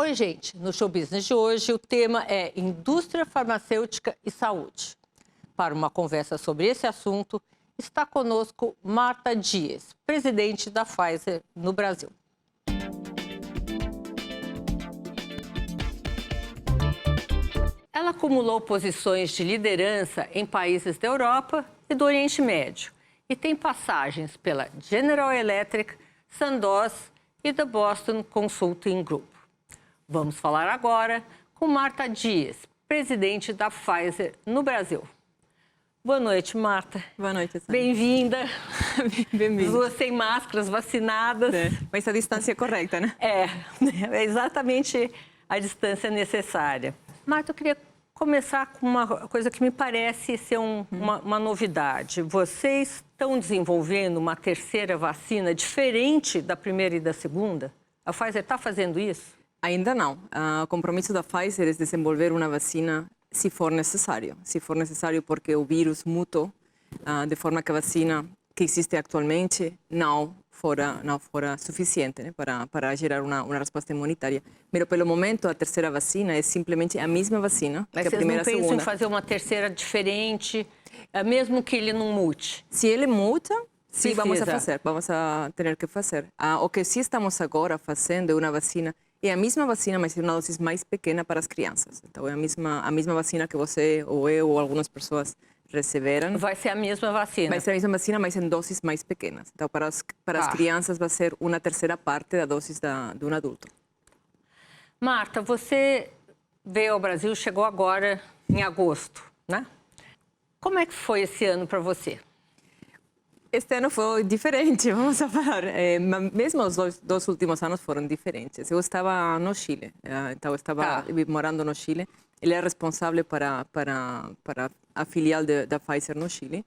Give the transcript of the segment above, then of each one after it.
Oi, gente. No Show Business de hoje, o tema é indústria farmacêutica e saúde. Para uma conversa sobre esse assunto, está conosco Marta Dias, presidente da Pfizer no Brasil. Ela acumulou posições de liderança em países da Europa e do Oriente Médio e tem passagens pela General Electric, Sandoz e The Boston Consulting Group. Vamos falar agora com Marta Dias, presidente da Pfizer no Brasil. Boa noite, Marta. Boa noite, Sandra. Bem-vinda. Bem-vinda. Duas sem máscaras, vacinadas. É, mas a distância é correta, né? É exatamente a distância necessária. Marta, eu queria começar com uma coisa que me parece ser uma novidade. Vocês estão desenvolvendo uma terceira vacina diferente da primeira e da segunda? A Pfizer está fazendo isso? Ainda não. O compromisso da Pfizer é desenvolver uma vacina se for necessário. Se for necessário porque o vírus mutou, de forma que a vacina que existe atualmente não fora suficiente, né, para gerar uma resposta imunitária. Mas, pelo momento, a terceira vacina é simplesmente a mesma vacina que a primeira e a segunda. Mas vocês não pensam em fazer uma terceira diferente, mesmo que ele não mute? Se ele muta, sim, vamos a ter que fazer. O que sim estamos agora fazendo é uma vacina, é a mesma vacina, mas é uma dose mais pequena para as crianças. Então, é a mesma vacina que você, ou eu, ou algumas pessoas receberam. Vai ser a mesma vacina? Vai ser a mesma vacina, mas em doses mais pequenas. Então, para as crianças, vai ser uma terceira parte da dose de um adulto. Marta, você veio ao Brasil, chegou agora em agosto, né? Como é que foi esse ano para você? Este ano foi diferente, vamos a falar. Mesmo os dois últimos anos foram diferentes. Eu estava no Chile, então eu estava morando no Chile. Ele é responsável para a filial da Pfizer no Chile,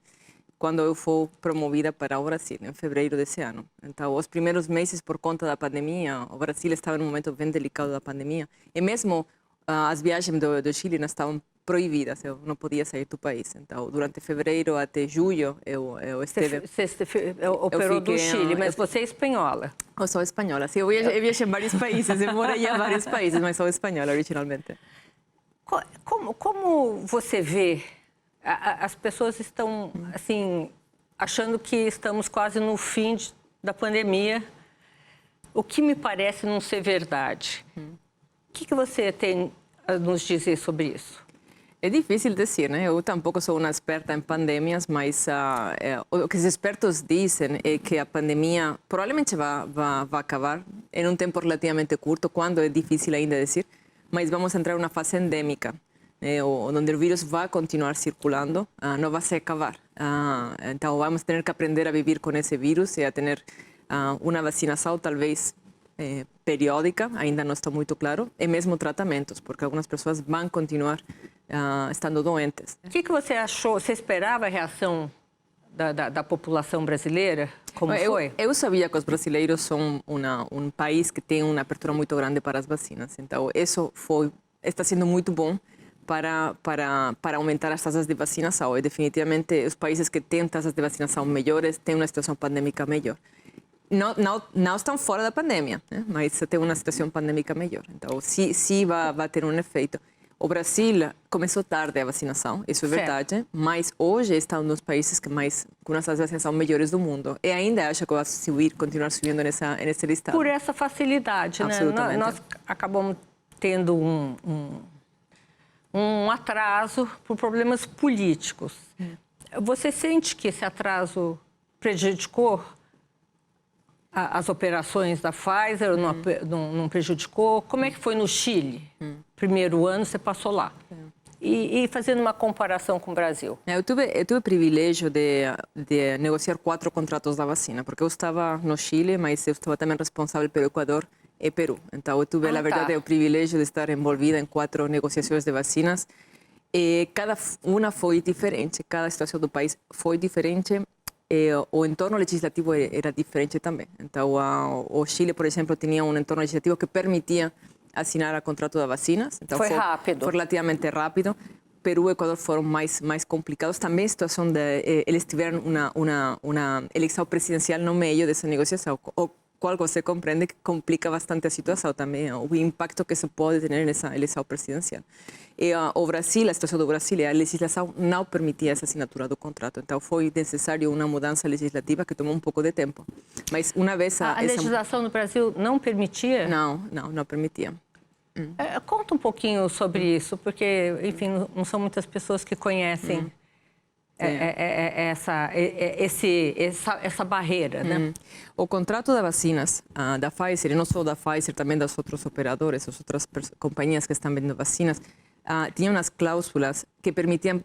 quando eu fui promovida para o Brasil, em fevereiro desse ano. Então, os primeiros meses, por conta da pandemia, o Brasil estava em um momento bem delicado da pandemia, e mesmo as viagens do Chile não estavam proibidas, eu não podia sair do país. Então, durante fevereiro até julho, eu esteve... Você operou do Chile, mas você é espanhola. Eu sou espanhola, sim, eu viajei em vários países, eu morei em vários países, mas sou espanhola originalmente. Como você vê, as pessoas estão, assim, achando que estamos quase no fim da pandemia, o que me parece não ser verdade. O que você tem a nos dizer sobre isso? É difícil dizer, né? Eu tampouco sou uma experta em pandemias, mas o que os expertos dizem é que a pandemia provavelmente vai acabar em um tempo relativamente curto, quando é difícil ainda dizer, mas vamos entrar em uma fase endêmica, onde o vírus vai continuar circulando, não vai se acabar. Então, vamos ter que aprender a viver com esse vírus e a ter uma vacinação, talvez periódica, ainda não está muito claro, e mesmo tratamentos, porque algumas pessoas vão continuar estando doentes. O que você achou? Você esperava a reação da população brasileira? Como foi? Eu sabia que os brasileiros são um país que tem uma abertura muito grande para as vacinas. Então, isso está sendo muito bom para aumentar as taxas de vacinação. E, definitivamente, os países que têm taxas de vacinação melhores têm uma situação pandêmica melhor. Não estão fora da pandemia, né? Mas tem uma situação pandêmica melhor. Então, sim vai ter um efeito. O Brasil começou tarde a vacinação, isso é verdade, mas hoje está um dos países com as taxas de vacinação melhores do mundo. E ainda acho que vai continuar subindo nesse listado. Por essa facilidade, né? Nós acabamos tendo um atraso por problemas políticos. Você sente que esse atraso prejudicou as operações da Pfizer, não prejudicou? Como é que foi no Chile? Primeiro ano você passou lá. E fazendo uma comparação com o Brasil. Eu tive o privilégio de negociar 4 contratos da vacina, porque eu estava no Chile, mas eu estava também responsável pelo Equador e Peru. Então, eu tive, na verdade, o privilégio de estar envolvida em 4 negociações de vacinas. E cada uma foi diferente, cada situação do país foi diferente. O entorno legislativo era diferente também. Então, o Chile, por exemplo, tinha um entorno legislativo que permitia assinar o contrato de vacinas. Então, foi rápido. Foi relativamente rápido. Peru e Equador foram mais complicados. Também a situação eles tiveram uma eleição presidencial no meio dessa negociação, qual você compreende que complica bastante a situação também, o impacto que isso pode ter nessa eleição presidencial. E o Brasil, a situação do Brasil, a legislação não permitia essa assinatura do contrato, então foi necessário uma mudança legislativa que tomou um pouco de tempo. Mas uma vez a legislação no Brasil não permitia? Não permitia. Conta um pouquinho sobre isso, porque, enfim, não são muitas pessoas que conhecem essa barreira, né? O contrato de vacinas da Pfizer, e não só da Pfizer, também das outros operadores, das outras companhias que estão vendendo vacinas, tinha umas cláusulas que permitiam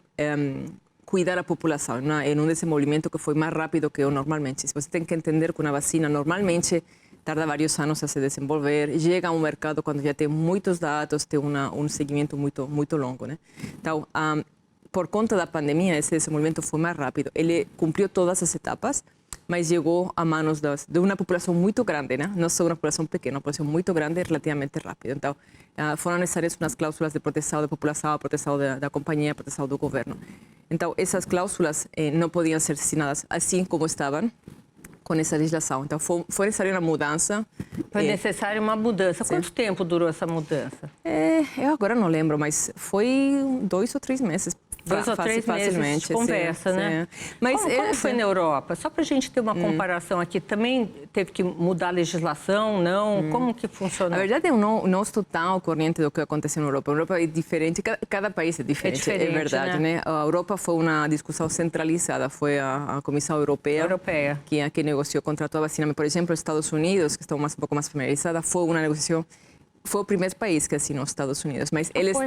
cuidar a população em um desenvolvimento que foi mais rápido que o normalmente. Você tem que entender que uma vacina normalmente tarda vários anos a se desenvolver, chega a um mercado quando já tem muitos dados, tem um seguimento muito longo, né? Então, por conta da pandemia, esse desenvolvimento foi mais rápido. Ele cumpriu todas as etapas, mas chegou a mãos de uma população muito grande, né? Não só uma população pequena, uma população muito grande relativamente rápido. Então, foram necessárias umas cláusulas de proteção da população, proteção da companhia, proteção do governo. Então, essas cláusulas não podiam ser assinadas assim como estavam, com essa legislação. Então, foi necessária uma mudança. Foi necessária uma mudança. Quanto tempo durou essa mudança? Eu agora não lembro, mas foi 2 ou 3 meses. 2 ou 3 meses de conversa, né? Mas como foi na Europa? Só para a gente ter uma comparação aqui, também teve que mudar a legislação, não? Como que funcionou? Na verdade, eu não estou tão ao corrente do que aconteceu na Europa. A Europa é diferente, cada país é diferente, é verdade, né? A Europa foi uma discussão centralizada, foi a Comissão Europeia que negociou o contrato da vacina. Por exemplo, os Estados Unidos, que estão um pouco mais familiarizados, foi uma negociação. Foi o primeiro país que assinou os Estados Unidos, mas eles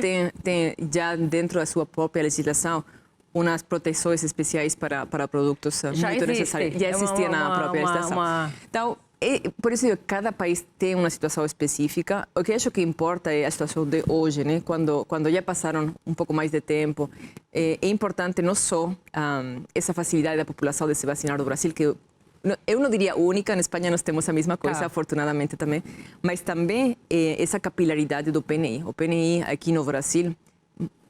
têm já dentro da sua própria legislação umas proteções especiais para produtos muito necessários. Já existia na própria legislação. Então, por isso, cada país tem uma situação específica. O que eu acho que importa é a situação de hoje, né? Quando já passaram um pouco mais de tempo, é importante não só essa facilidade da população de se vacinar no Brasil, que eu não diria única, na Espanha nós temos a mesma coisa, afortunadamente também, mas também essa capilaridade do PNI. O PNI aqui no Brasil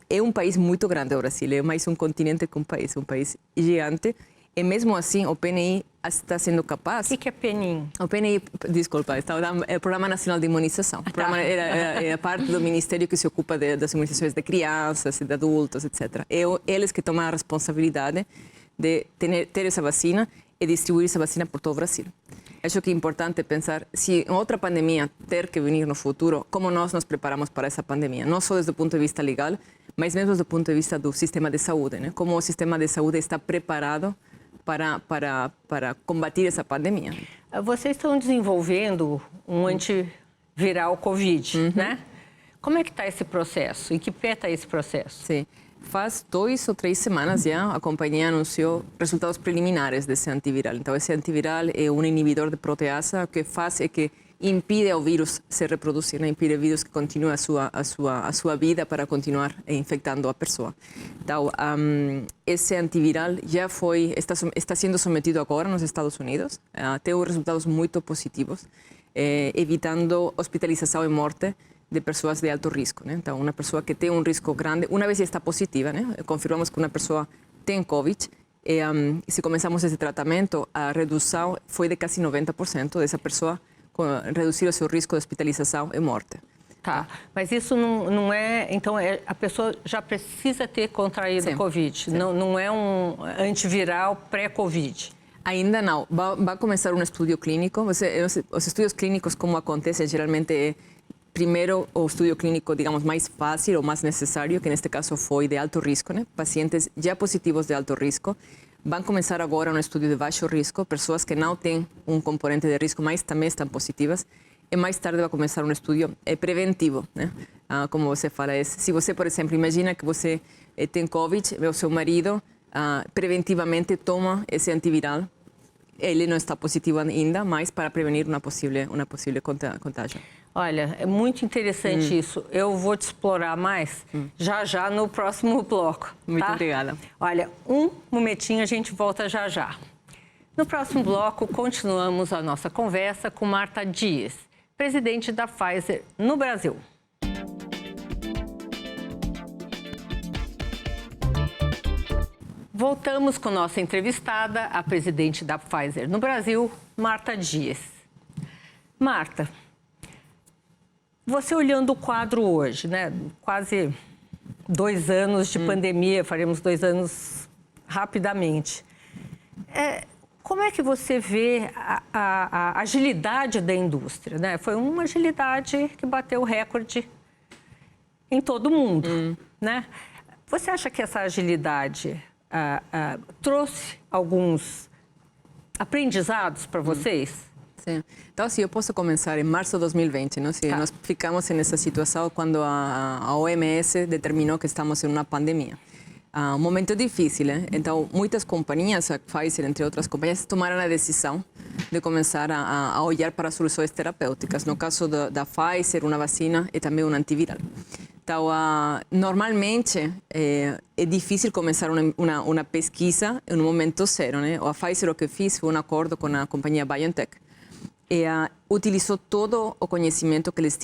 é um país muito grande, o Brasil, é mais um continente que um país gigante, e mesmo assim o PNI está sendo capaz... O que é PNI? O PNI, desculpa, é o Programa Nacional de Imunização. É a parte do Ministério que se ocupa das imunizações de crianças e de adultos, etc. É eles que tomam a responsabilidade de ter essa vacina e distribuir essa vacina por todo o Brasil. Acho que é importante pensar, se outra pandemia ter que vir no futuro, como nós nos preparamos para essa pandemia, não só desde o ponto de vista legal, mas mesmo do ponto de vista do sistema de saúde, né? Como o sistema de saúde está preparado para combater essa pandemia. Vocês estão desenvolvendo um antiviral COVID, né? Como é que está esse processo? Em que pé está esse processo? Sim. Faz 2 ou 3 semanas já a companhia anunciou resultados preliminares desse antiviral. Então, esse antiviral é um inibidor de proteasa. O que faz é que impide ao vírus se reproduzir, né? Impide ao vírus que continue a sua vida para continuar infectando a pessoa. Então, esse antiviral já está sendo submetido agora nos Estados Unidos. Tem resultados muito positivos, evitando hospitalização e morte de pessoas de alto risco, né? Então, uma pessoa que tem um risco grande, uma vez está positiva, né? Confirmamos que uma pessoa tem COVID, e se começamos esse tratamento, a redução foi de quase 90% dessa pessoa reduzir o seu risco de hospitalização e morte. Tá, mas isso não é... Então, a pessoa já precisa ter contraído COVID, sim. Não é um antiviral pré-COVID? Ainda não. Vai começar um estudo clínico. Os estudos clínicos, como acontece, geralmente primeiro o estudo clínico, digamos, mais fácil ou mais necessário, que neste caso foi de alto risco, né? Pacientes já positivos de alto risco. Vão começar agora um estudo de baixo risco, pessoas que não têm um componente de risco, mas também estão positivas. E mais tarde vai começar um estudo preventivo, né? Como você fala, se você, por exemplo, imagina que você tem COVID, o seu marido preventivamente toma esse antiviral, ele não está positivo ainda, mas para prevenir uma possível contágio. Olha, é muito interessante isso. Eu vou te explorar mais já no próximo bloco. Muito obrigada. Olha, um momentinho, a gente volta já. No próximo bloco, continuamos a nossa conversa com Marta Dias, presidente da Pfizer no Brasil. Voltamos com nossa entrevistada, a presidente da Pfizer no Brasil, Marta Dias. Marta, você olhando o quadro hoje, né? Quase 2 anos de pandemia, faremos 2 anos rapidamente. Como é que você vê a agilidade da indústria, né? Foi uma agilidade que bateu o recorde em todo o mundo, né? Você acha que essa agilidade trouxe alguns aprendizados para vocês? Sim. Então, se eu posso começar em março de 2020, não? Se nós ficamos nessa situação quando a OMS determinou que estamos em uma pandemia. Um momento difícil, né? Então, muitas companhias, a Pfizer, entre outras companhias, tomaram a decisão de começar a olhar para soluções terapêuticas. No caso da Pfizer, uma vacina e também um antiviral. Então, normalmente, é difícil começar uma pesquisa em um momento zero, né? A Pfizer, o que fez foi um acordo com a companhia BioNTech e utilizou todo o conhecimento que eles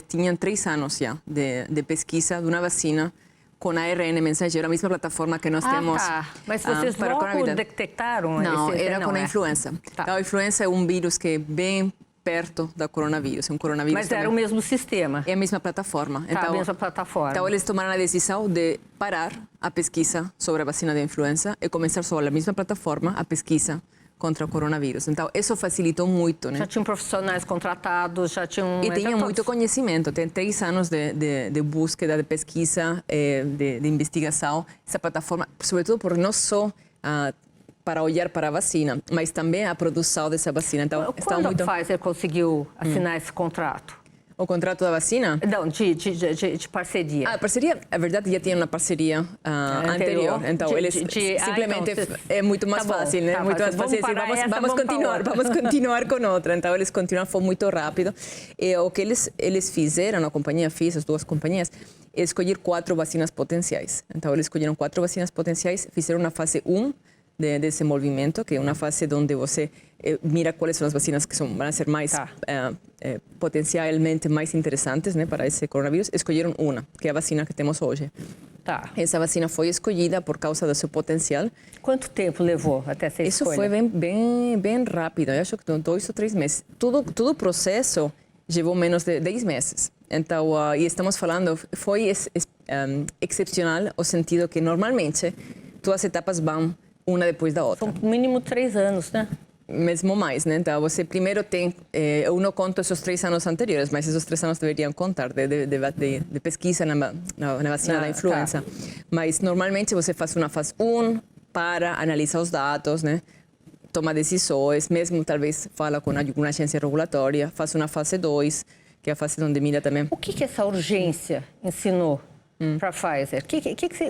tinham 3 anos já de pesquisa de uma vacina com ARN mensageiro, a mesma plataforma que nós temos. Mas vocês para logo detectaram? Não, era com a influenza. Tá. Então, a influenza é um vírus que é bem perto da coronavírus. É um coronavírus Mas também. era o mesmo sistema? É a mesma plataforma. Tá, a mesma plataforma. Então, eles tomaram a decisão de parar a pesquisa sobre a vacina da influenza e começar sobre a mesma plataforma a pesquisa contra o coronavírus. Então, isso facilitou muito, né? Já tinham profissionais contratados, já tinham... E tinha muito conhecimento. Tem 3 anos de búsqueda, de pesquisa, de investigação. Essa plataforma, sobretudo por não só para olhar para a vacina, mas também a produção dessa vacina. Então, quando a Pfizer conseguiu assinar esse contrato? O contrato da vacina? Não, de parceria. A parceria, a verdade, já tinha uma parceria anterior. Então, eles simplesmente é muito mais fácil, né? Muito mais fácil dizer, vamos continuar com outra. Então, eles continuaram, foi muito rápido. E o que eles fizeram, a companhia fez, as 2 companhias, é escolher 4 vacinas potenciais. Então, eles escolheram 4 vacinas potenciais, fizeram uma fase 1 de desenvolvimento, que é uma fase onde você mira quais são as vacinas que vão ser mais potencialmente mais interessantes, né, para esse coronavírus. Escolheram uma, que é a vacina que temos hoje. Tá. Essa vacina foi escolhida por causa do seu potencial. Quanto tempo levou até ser escolha? Isso foi bem rápido. Eu acho que 2 ou 3 meses. Todo o processo levou menos de 10 meses. Então, e estamos falando, foi excepcional o sentido que normalmente todas as etapas vão uma depois da outra. São no mínimo 3 anos, né? Mesmo mais, né? Então, você primeiro tem... eu não conto esses 3 anos anteriores, mas esses 3 anos deveriam contar de pesquisa na vacina da influenza. Tá. Mas, normalmente, você faz uma fase 1 para analisar os dados, né? Toma decisões, mesmo, talvez, fala com alguma agência regulatória. Faz uma fase 2, que é a fase onde mira também... O que essa urgência ensinou para a Pfizer?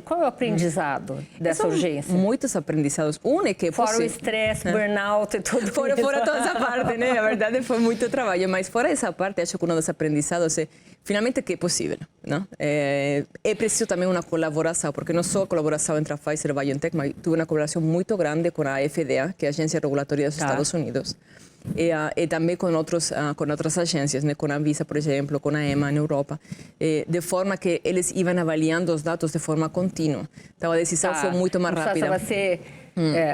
Qual é o aprendizado dessa urgência? Muitos aprendizados. Um é que... Fora o estresse, burnout e tudo fora toda essa parte, né? A verdade foi muito trabalho. Mas fora essa parte, acho que um dos aprendizados é finalmente que é possível, não? É preciso também uma colaboração, porque não só a colaboração entre a Pfizer e a BioNTech, mas tuve uma colaboração muito grande com a FDA, que é a agência regulatória dos Estados Unidos. E também com outras agências, né? Com a Anvisa, por exemplo, com a EMA na Europa, de forma que eles iam avaliando os dados de forma contínua. Então, a decisão foi muito mais rápida. Não precisava você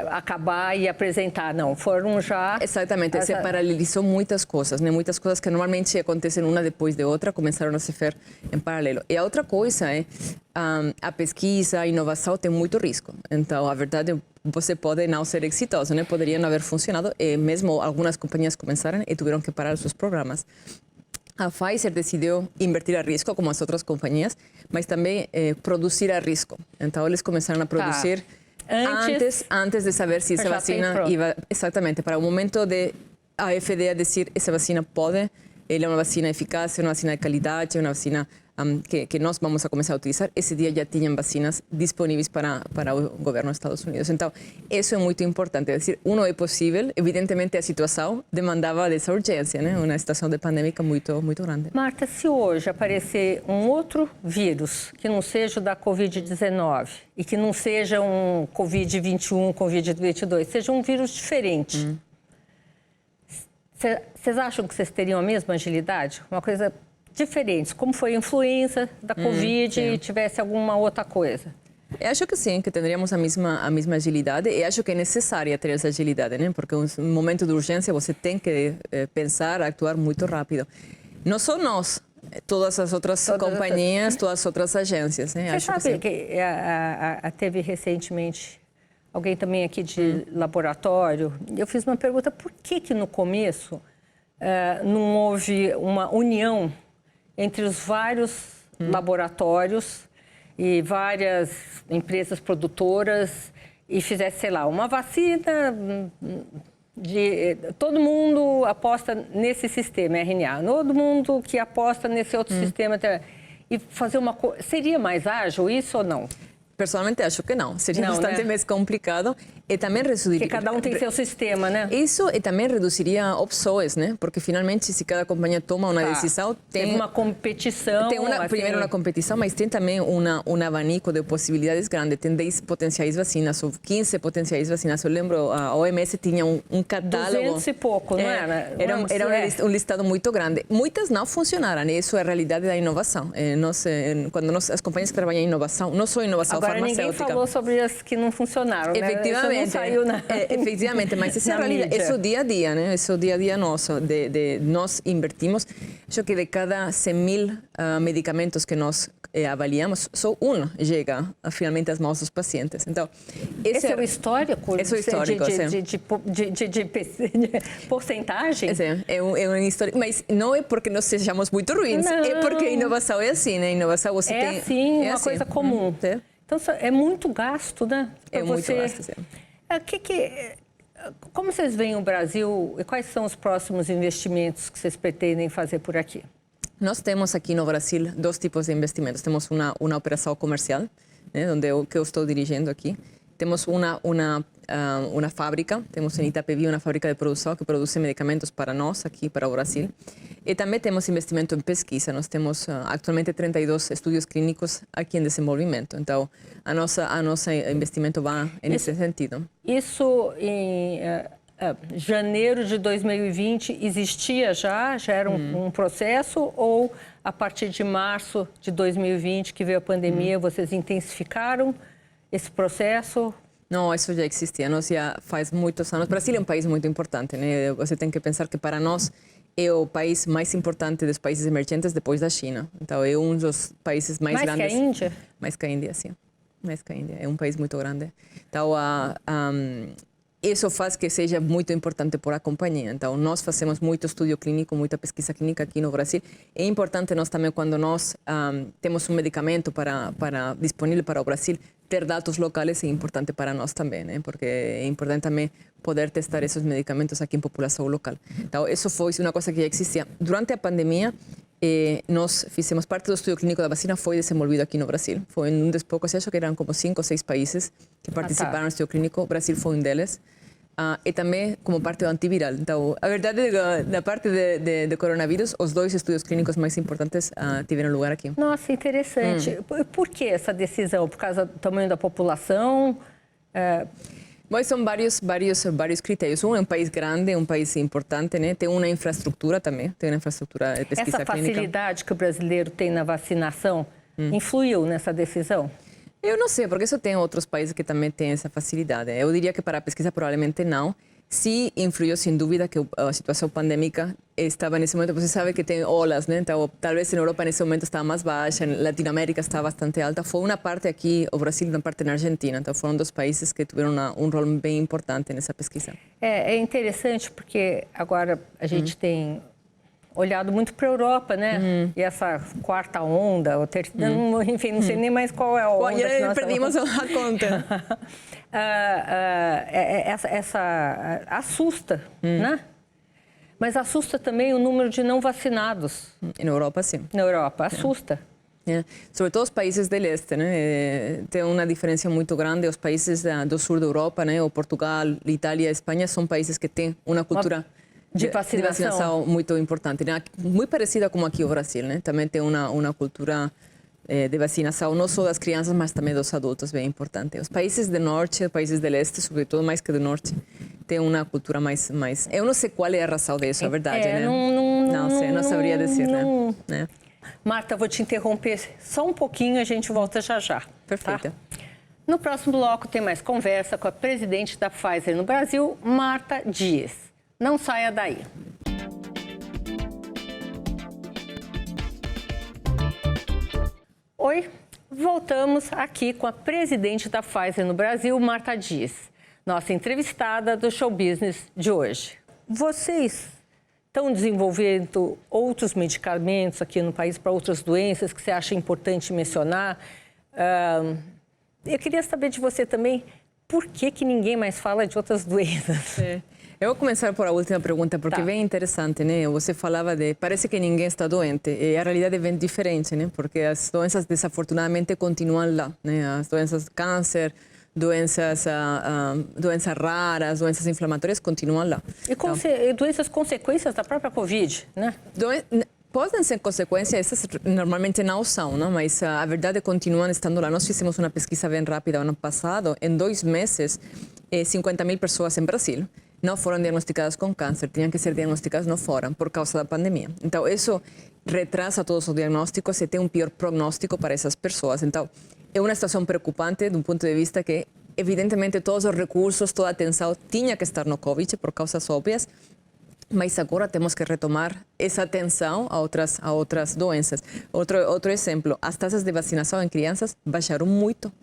acabar e apresentar, não. Foram já... Exatamente, se paralelizou muitas coisas, né? Muitas coisas que normalmente acontecem uma depois de outra, começaram a se fazer em paralelo. E a outra coisa é a pesquisa, a inovação tem muito risco. Então, a verdade, você pode não ser exitoso, né? Poderia não haver funcionado, e mesmo algumas companhias começaram e tiveram que parar seus programas. A Pfizer decidiu invertir a risco, como as outras companhias, mas também produzir a risco. Então, eles começaram a produzir antes de saber se essa vacina ia... Exatamente, para o momento de a FDA dizer essa vacina pode, ela é uma vacina eficaz, é uma vacina de qualidade, é uma vacina que nós vamos a começar a utilizar. Esse dia já tinham vacinas disponíveis para o governo dos Estados Unidos. Então, isso é muito importante. É dizer, é possível. Evidentemente, a situação demandava dessa urgência, né? Uma situação de pandêmica muito, muito grande. Marta, se hoje aparecer um outro vírus que não seja o da Covid-19 e que não seja um Covid-21, Covid-22, seja um vírus diferente, vocês acham que vocês teriam a mesma agilidade? Uma coisa... diferentes, como foi a influenza da Covid e tivesse alguma outra coisa? Eu acho que sim, que teríamos a mesma agilidade e acho que é necessária ter essa agilidade, né? Porque em um momento de urgência você tem que pensar, actuar muito rápido. Não só nós, todas as outras companhias, todas as outras agências. Né? Você sabe que teve recentemente alguém também aqui de laboratório. Eu fiz uma pergunta, por que no começo não houve uma união entre os vários laboratórios e várias empresas produtoras e fizesse, sei lá, uma vacina todo mundo aposta nesse sistema RNA, todo mundo que aposta nesse outro sistema e fazer uma coisa. Seria mais ágil isso ou não? Pessoalmente acho que não, seria bastante mais complicado e também reduziria... Porque cada um tem seu sistema, né? Isso e também reduziria opções, né? Porque finalmente se cada companhia toma uma decisão... Tem uma competição... Tem primeiro uma competição, mas tem também um abanico de possibilidades grande. Tem 10 potenciais vacinas ou 15 potenciais vacinas. Eu lembro, a OMS tinha um catálogo... 200 e pouco, não era? Era um listado muito grande. Muitas não funcionaram, e isso é a realidade da inovação. Quando as companhias que trabalham em inovação, não só inovação farmacêutica... Agora ninguém falou sobre as que não funcionaram, né? Efetivamente. Isso não saiu efetivamente, mas essa é a realidade, esse é o dia a dia, né? Esse é o dia a dia nosso. Nós invertimos, acho que de cada 100.000 medicamentos que nós avaliamos, só um chega finalmente às mãos dos pacientes. Então, esse é o histórico? Esse é o histórico, de porcentagem? É um histórico, mas não é porque nós sejamos muito ruins, é porque a inovação é assim, né? A inovação você tem... Assim, uma coisa comum. Então, é muito gasto, né? Muito gasto, sim. Como vocês veem o Brasil e quais são os próximos investimentos que vocês pretendem fazer por aqui? Nós temos aqui no Brasil 2 tipos de investimentos. Temos uma operação comercial, né, que eu estou dirigindo aqui. Temos uma fábrica, temos em Itapevi uma fábrica de produção que produz medicamentos para nós, aqui para o Brasil. E também temos investimento em pesquisa. Nós temos atualmente 32 estudos clínicos aqui em desenvolvimento. Então, a nossa investimento vai nesse sentido. Isso em janeiro de 2020 existia já era um processo ou a partir de março de 2020 que veio a pandemia, vocês intensificaram esse processo? Não, isso já existia. Nós já faz muitos anos. O Brasil é um país muito importante, né? Você tem que pensar que para nós é o país mais importante dos países emergentes depois da China. Então é um dos países mais grandes. Mais que a Índia? Mais que a Índia, sim. Mais que a Índia. É um país muito grande. Então isso faz que seja muito importante para a companhia. Então, nós fazemos muito estudo clínico, muita pesquisa clínica aqui no Brasil. É importante nós também, quando nós temos um medicamento disponível para o Brasil, ter dados locais é importante para nós também, né? Porque é importante também poder testar esses medicamentos aqui em população local. Então, isso foi uma coisa que já existia. Durante a pandemia, nós fizemos parte do estudo clínico da vacina, foi desenvolvido aqui no Brasil. Foi um dos poucos, acho que eram como 5 ou 6 países que participaram no estudo clínico. O Brasil foi um deles. E também como parte do antiviral. Então, a verdade é que na parte de coronavírus, os 2 estudos clínicos mais importantes tiveram lugar aqui. Nossa, interessante. Por que essa decisão? Por causa do tamanho da população? Mas são vários critérios. Um é um país grande, um país importante, né? Tem uma infraestrutura também, tem uma infraestrutura de pesquisa clínica. Essa facilidade que o brasileiro tem na vacinação influiu nessa decisão? Eu não sei, porque isso tem outros países que também têm essa facilidade. Eu diria que para a pesquisa provavelmente não. Se influiu, sem dúvida, que a situação pandêmica estava nesse momento. Você sabe que tem olas, né? Então, talvez na Europa nesse momento estava mais baixa, na Latinoamérica está bastante alta. Foi uma parte aqui, o Brasil, uma parte na Argentina. Então, foram 2 países que tiveram um rol bem importante nessa pesquisa. É interessante porque agora a gente tem olhado muito para a Europa, né? E essa 4ª onda, ou enfim, não sei nem mais qual é a onda. Já perdimos a conta. Essa assusta, né? Mas assusta também o número de não vacinados. Na Europa, sim. Na Europa, assusta. Sobretudo os países do leste, né? Tem uma diferença muito grande. Os países do sul da Europa, né? O Portugal, Itália, Espanha, são países que têm uma cultura de vacinação muito importante, né? Muito parecida como aqui o Brasil, né? Também tem uma cultura de vacinação, não só das crianças, mas também dos adultos, bem importante. Os países do norte, os países do leste, sobretudo mais que do norte, têm uma cultura mais... Eu não sei qual é a razão disso, a verdade, né? Não saberia dizer, né? Marta, vou te interromper só um pouquinho, a gente volta já já. Perfeito. Tá? No próximo bloco tem mais conversa com a presidente da Pfizer no Brasil, Marta Dias. Não saia daí. Oi, voltamos aqui com a presidente da Pfizer no Brasil, Marta Dias, nossa entrevistada do Show Business de hoje. Vocês estão desenvolvendo outros medicamentos aqui no país para outras doenças que você acha importante mencionar? Eu queria saber de você também, por que ninguém mais fala de outras doenças? Eu vou começar por a última pergunta, porque é bem interessante, né? Você falava de, parece que ninguém está doente, e a realidade é bem diferente, né? Porque as doenças, desafortunadamente, continuam lá, né? As doenças câncer, doenças raras, doenças inflamatórias continuam lá. E doenças consequências da própria Covid, né? Podem ser consequências, essas normalmente não são, não? Mas a verdade continuam estando lá. Nós fizemos uma pesquisa bem rápida ano passado. Em 2 meses, 50.000 pessoas em Brasil não foram diagnosticadas com câncer. Tinham que ser diagnosticadas, não foram, por causa da pandemia. Então, isso retrasa todos os diagnósticos e tem um pior prognóstico para essas pessoas. Então, é uma situação preocupante de um ponto de vista que, evidentemente, todos os recursos, toda a atenção tinha que estar no Covid, por causas óbvias. Mas agora temos que retomar essa atenção a outras doenças. Outro exemplo, as taxas de vacinação em crianças baixaram muito,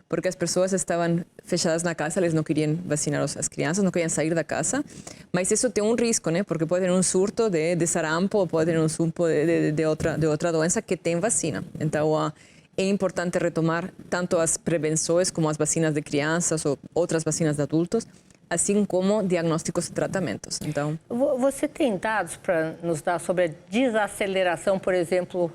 porque as pessoas estavam fechadas na casa, eles não queriam vacinar as crianças, não queriam sair da casa, mas isso tem um risco, né? Porque pode ter um surto de sarampo, pode ter um surto de outra doença que tem vacina. Então, é importante retomar tanto as prevenções como as vacinas de crianças ou outras vacinas de adultos, assim como diagnósticos e tratamentos. Então, você tem dados para nos dar sobre a desaceleração, por exemplo,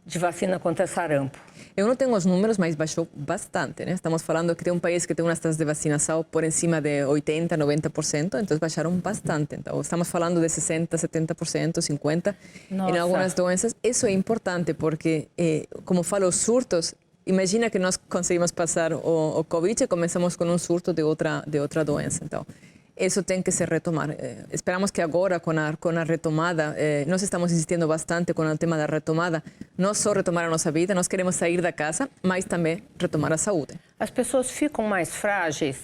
de vacina contra sarampo? Eu não tenho os números, mas baixou bastante, né? Estamos falando que tem um país que tem umas taxas de vacinação por cima de 80%, 90%, então baixaram bastante. Então, estamos falando de 60%, 70%, 50% em algumas doenças. Isso é importante porque, como falo, os surtos, imagina que nós conseguimos passar o Covid e começamos com um surto de outra doença. Então, isso tem que se retomar. Esperamos que agora, com a retomada, nós estamos insistindo bastante com o tema da retomada, não só retomar a nossa vida, nós queremos sair da casa, mas também retomar a saúde. As pessoas ficam mais frágeis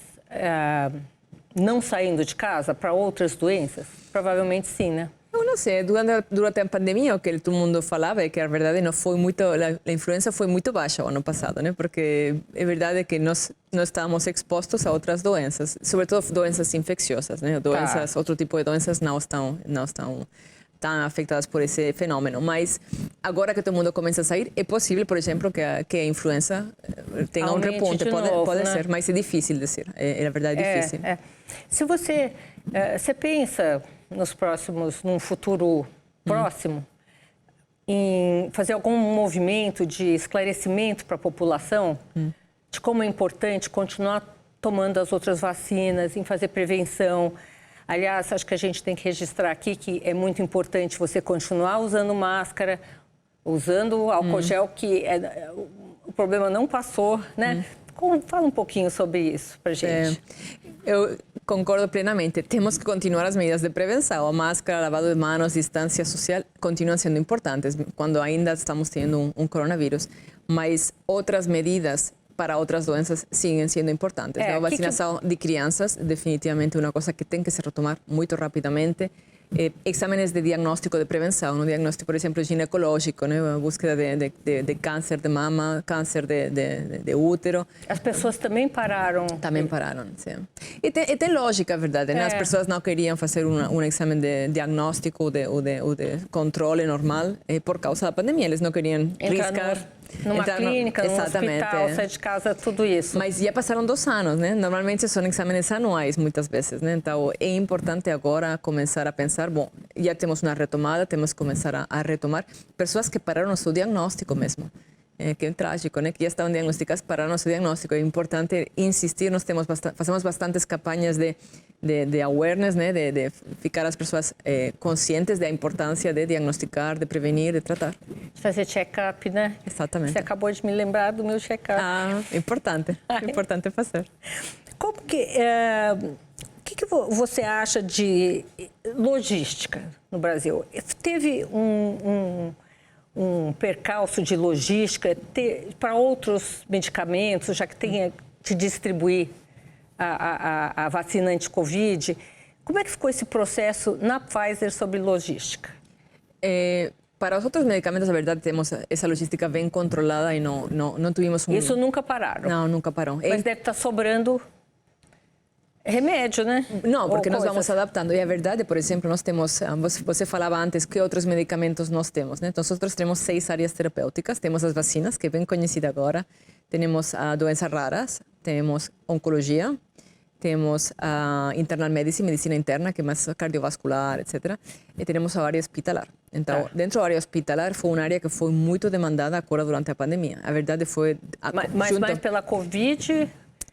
não saindo de casa para outras doenças? Provavelmente sim, né? Eu não sei, durante a pandemia, o que todo mundo falava é que a verdade não foi muito, a influenza foi muito baixa o ano passado, né? Porque é verdade que nós estávamos expostos a outras doenças, sobretudo doenças infecciosas, né? Outro tipo de doenças não estão tão afetadas por esse fenômeno. Mas agora que todo mundo começa a sair, é possível, por exemplo, que a influenza tenha um repunte. Pode ser, mas é difícil dizer. Na verdade, é difícil. Se você pensa num futuro próximo, em fazer algum movimento de esclarecimento para a população de como é importante continuar tomando as outras vacinas, em fazer prevenção. Aliás, acho que a gente tem que registrar aqui que é muito importante você continuar usando máscara, usando álcool gel, que o problema não passou, né? Fala um pouquinho sobre isso para a gente. Eu concordo plenamente. Temos que continuar as medidas de prevenção. A máscara, lavado de mãos, distância social continuam sendo importantes quando ainda estamos tendo um coronavírus. Mas outras medidas para outras doenças siguen sendo importantes. A vacinação de crianças, definitivamente, é uma coisa que tem que se retomar muito rapidamente. Exámenes de diagnóstico de prevenção, um diagnóstico, por exemplo, ginecológico, né? A búsqueda de câncer de mama, câncer de útero. As pessoas também pararam? Também pararam, sim. E tem lógica, a verdade, né? As pessoas não queriam fazer um exame de diagnóstico ou de controle normal por causa da pandemia. Eles não queriam arriscar. Numa clínica, num hospital, sair de casa, tudo isso. Mas já passaram 2 anos, né? Normalmente são exames anuais, muitas vezes, né? Então, é importante agora começar a pensar, bom, já temos uma retomada, temos que começar a retomar. Pessoas que pararam o seu diagnóstico mesmo. Que é trágico, né? Que já estavam diagnosticadas, pararam o seu diagnóstico. É importante insistir, nós fazemos bastantes campanhas de awareness, né? De ficar as pessoas conscientes da importância de diagnosticar, de prevenir, de tratar. Fazer check-up, né? Exatamente. Você acabou de me lembrar do meu check-up. Importante. Importante fazer. Como que... O que você acha de logística no Brasil? Teve um percalço de logística para outros medicamentos, já que tem de distribuir a vacina anti-Covid. Como é que ficou esse processo na Pfizer sobre logística? Para os outros medicamentos, a verdade, temos essa logística bem controlada e não tivemos Isso nunca pararam? Não, nunca parou. Mas deve estar sobrando remédio, né? Não, porque nós vamos adaptando. E a verdade, por exemplo, nós temos, você falava antes, que outros medicamentos nós temos, né? Então, nós temos 6 áreas terapêuticas. Temos as vacinas, que é bem conhecida agora. Temos doenças raras, temos oncologia, temos a internal medicine, medicina interna, que é mais cardiovascular, etc. E temos a área hospitalar. Então, dentro da área hospitalar, foi uma área que foi muito demandada agora durante a pandemia. A verdade foi... Mas mais pela Covid...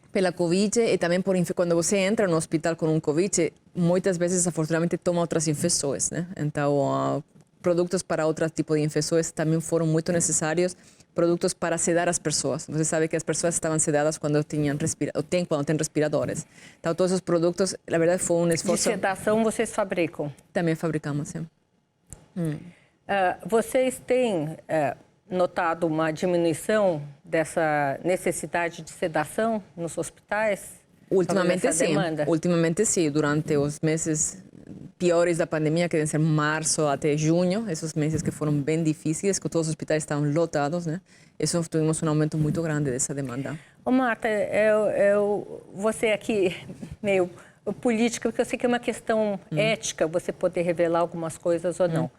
Pela Covid e também quando você entra no hospital com um Covid, muitas vezes, desafortunadamente, toma outras infecções, né? Então, produtos para outro tipo de infecções também foram muito necessários, produtos para sedar as pessoas. Você sabe que as pessoas estavam sedadas quando quando têm respiradores. Então, todos os produtos, na verdade, foi um esforço... De sedação vocês fabricam? Também fabricamos, sim. Vocês têm notado uma diminuição dessa necessidade de sedação nos hospitais? Ultimamente sim. Demanda? Ultimamente sim. Durante os meses piores da pandemia, que devem ser março até junho, esses meses que foram bem difíceis, que todos os hospitais estavam lotados, né? Isso tivemos um aumento muito grande dessa demanda. Ô Marta, você aqui meio política, porque eu sei que é uma questão ética você poder revelar algumas coisas ou não.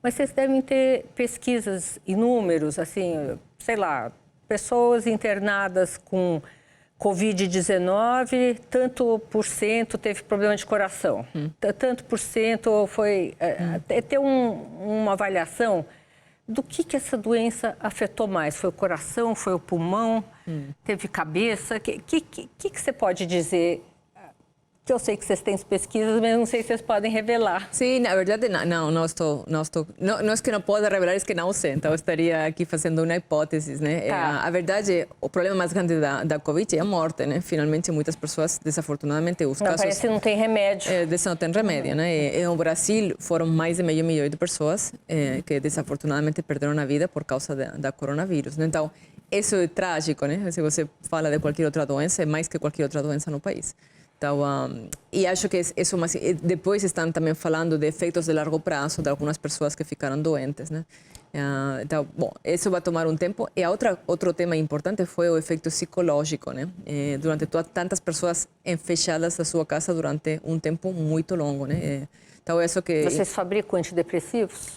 Mas vocês devem ter pesquisas e números, assim, sei lá, pessoas internadas com Covid-19, tanto por cento teve problema de coração, tanto por cento foi... ter uma avaliação do que essa doença afetou mais. Foi o coração, foi o pulmão, teve cabeça? O que você pode dizer? Que eu sei que vocês têm pesquisas, mas não sei se vocês podem revelar. Sim, na verdade, não é que não posso revelar, é que não sei. Então, eu estaria aqui fazendo uma hipótese, né? Tá. A verdade, o problema mais grande da Covid é a morte, né? Finalmente, muitas pessoas, desafortunadamente, os casos... Parece que não tem remédio. Não tem remédio, né? E no Brasil, foram mais de meio milhão de pessoas que, desafortunadamente, perderam a vida por causa da coronavírus. Então, isso é trágico, né? Se você fala de qualquer outra doença, é mais que qualquer outra doença no país. Então, e acho que isso, mas depois estão também falando de efeitos de largo prazo de algumas pessoas que ficaram doentes, né? Então, bom, isso vai tomar um tempo. E outro tema importante foi o efeito psicológico, né? Durante tantas pessoas fechadas na sua casa durante um tempo muito longo, né? Então, isso que... Vocês fabricam antidepressivos?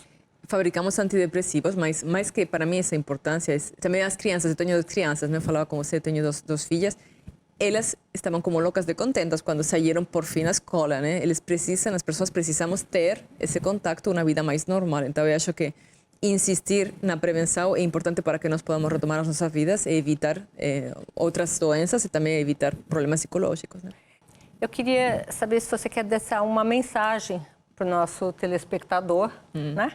Fabricamos antidepressivos, mas mais que para mim essa importância, também as crianças, eu tenho 2 crianças, né? Eu falava com você, tenho duas filhas, elas estavam como loucas de contentas quando saíram por fim à escola, né? As pessoas precisamos ter esse contato, uma vida mais normal. Então, eu acho que insistir na prevenção é importante para que nós podamos retomar as nossas vidas e evitar outras doenças e também evitar problemas psicológicos, né? Eu queria saber se você quer deixar uma mensagem para o nosso telespectador, né?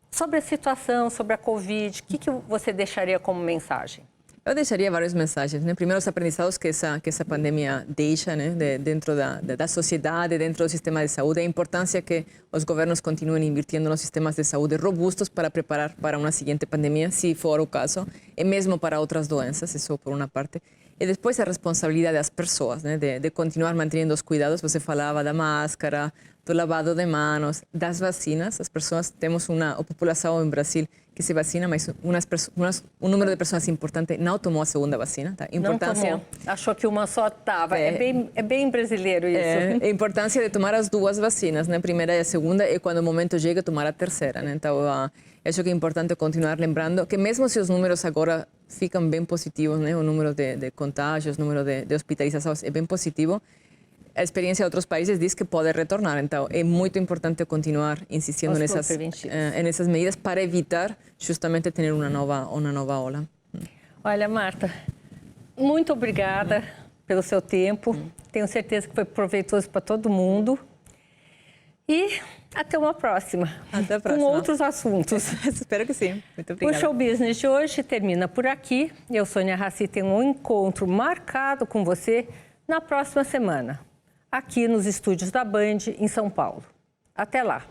Sobre a situação, sobre a Covid, o que você deixaria como mensagem? Eu deixaria várias mensagens, né? Primeiro, os aprendizados que essa pandemia deixa, né? Dentro da sociedade, dentro do sistema de saúde, a importância que os governos continuem invirtindo nos sistemas de saúde robustos para preparar para uma seguinte pandemia, se for o caso, e mesmo para outras doenças, isso por uma parte. E depois a responsabilidade das pessoas, né? De continuar mantendo os cuidados. Você falava da máscara, do lavado de mãos, das vacinas. As pessoas, temos uma população em Brasil que se vacina, mas um número de pessoas importante não tomou a segunda vacina. Tá? Importância... Não tomou. Achou que uma só estava. É bem brasileiro isso. A importância de tomar as 2 vacinas, né? A primeira e a segunda, e quando o momento chega, tomar a terceira. Né? Então, acho que é importante continuar lembrando que mesmo se os números agora ficam bem positivos, né? O número de contágios, o número de hospitalizações é bem positivo, a experiência de outros países diz que pode retornar. Então, é muito importante continuar insistindo nessas medidas para evitar justamente ter uma nova ola. Olha, Marta, muito obrigada pelo seu tempo. Tenho certeza que foi proveitoso para todo mundo. E até uma próxima. Até a próxima. Com outros assuntos. Espero que sim. Muito obrigada. O Show Business de hoje termina por aqui. Eu, Sônia Raci, tenho um encontro marcado com você na próxima semana, aqui nos estúdios da Band, em São Paulo. Até lá!